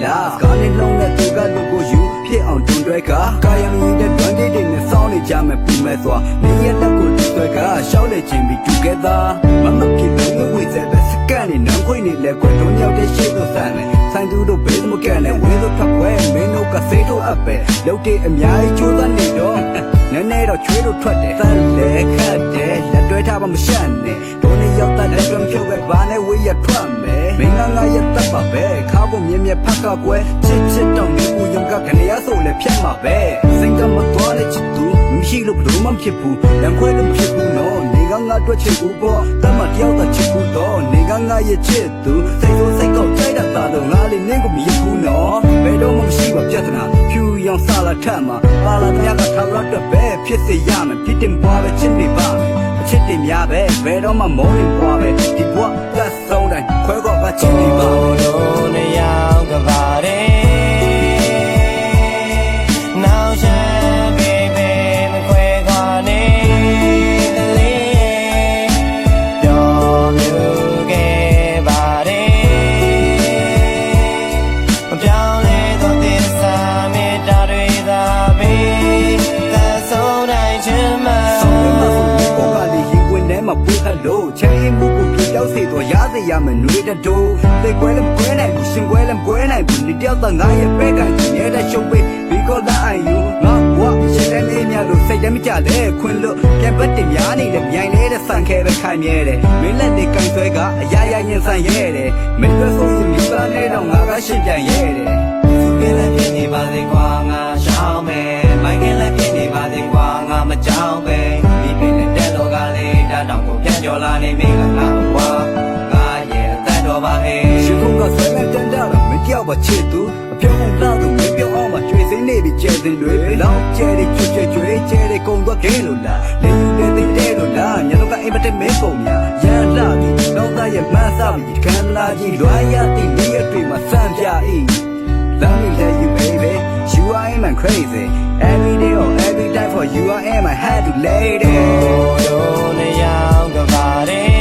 လားကားနဲ့လုံးနဲ့သူကလူကိုယူဖြစ်အောင်တွန်းတွဲကကာယမီတဲ့တွန်းတိတ်တွေနဲ့စောင်းနေကြမယ်ပူမဲ့စွာနေရတဲ့ကိုတွဲကရှောက်လေခြင်းပြီး together မမဖြစ်လို့ဝေးတဲ့စကန်နဲ့နှံခွေနဲ့လက်ကွတွန်းရောက်တဲ့ရှေ့ကိုစမ်းတယ်ဆိုင်သူတို့ဘေးမကန်နဲ့ဝေးလို့ဖက်ခွဲမင်းတို့ကစေးထုတ်အပ်ပဲလုပ်တဲ့အများကြီးချိုးသားနေတော့နည်းနည်းတော့ချွေးလို့ထွက်တယ်သတ်လေခတ်တယ်လက်တွဲထားပါမရှက်နဲ့တို့နေရောက်တဲ့လက်တွဲဖြုတ်ပဲဘာနဲ့ဝေးရထွက်မယ်မင်းကငါရတတ်ပါပဲခါဖို့မြင်မြဖက်ကကွယ်ချစ်တော့နေဦးရုံကကနေရဆိုလဲဖြတ်မှာပဲစင်ကမတော်တဲ့ချစ်သူမရှိလို့ဘလို့မှဖြစ်ဘူးလမ်းခွဲလို့ဖြစ်ဘူးနော်နေကငါတွေ့ချစ်ဘူးပေါ့တမတယောက်သာချစ်ဘူးတော့နေကငါရဲ့ချစ်သူစိတ်ဆိုးစိတ်ကောက်ကြိုက်တာသာတော့ငါလေးနင်းကိုမရဘူးနော်ဘယ်တော့မှမရှိပါပြဿနာဖြူရောင်စားလာထက်မှာပါလာမြတ်ကထားရတဲ့ပဲဖြစ်စေရမယ်ဖြစ်တင်ပွားပဲချစ်နေပါမယ်အချစ်တင်များပဲဘယ်တော့မှမောနေပွားပဲဒီဘဝသက်ဆုံးတိုင်းခွဲကောကချစ်နေပါလို့နေရောက်ကြပါတယ်နောက်ချက်ပေးပေးမခွဲခွာနေကလေးတော်မြူခဲ့ပါတယ်မပြောင်းလဲတော့တဲ့စာမေတ္တာတွေသာပေးသက်ဆုံးတိုင်းချင်မှမပူဟလို့ချမ်းရင်မှုကိုပြတောက်စေတော့ရစေရမယ်နှွေးတဲ့တိုးသိကွဲလည်းကွဲနိုင်ဘူးရှင်ကွဲလည်းကွဲနိုင်ဘူးဒီတယောက်သားငါရဲ့ပဲကနေတဲ့ရှုံးပေး because that I you ငါဘဝရှင်းတဲ့နေမြလို့စိတ်တည်းမကြလဲခွင်လို့ပြန်ပတ်တင်များနေတယ်မြိုင်လဲတဲ့ဆန်ခဲပဲခိုင်မြဲတယ်မင်းလက်တွေကန်ဆွဲကအရာရာရင်ဆန်ရဲတယ်မင်းတို့ဆိုရင်မိသားနဲ့တော့ငါကရှင်းပြန်ရဲတယ်သူကလည်းပြနေပါစေကွာငါရှောင်းမယ်မိုက်ကလည်းပြနေပါစေကွာငါမကြောက်ပဲဒီပင်တဲ့လောကလေးတာတောင်ကိုပြန်ကျော်လာနေမိကငါဘဝငါရဲ့အသက်တော်ပါဟဲ့ရှင်ကုန်ကဆွဲနဲ့တန်တာမကြောက်ပါချစ်သူအပြုံးအောင်လာသူမပြောအောင်မကျွေးစင်းနေပြီကျဲစင်းတွေလောင်ကျဲတွေကျွဲကျွဲကျဲတွေကုန်သွားကဲလို့လားလေယူတဲ့သိတဲ့လို့လားညလုံးကအိမ်မတက်မဲကုန်များရန်လာပြီတော့သားရဲ့မဆာပြီခံလာကြီးလွားရတဲ့နေရတွေမှာစမ်းပြ၏Let me tell you baby you are in my crazy every day or every time for you I am I had to lady လို့နေရောက်ကြပါတယ်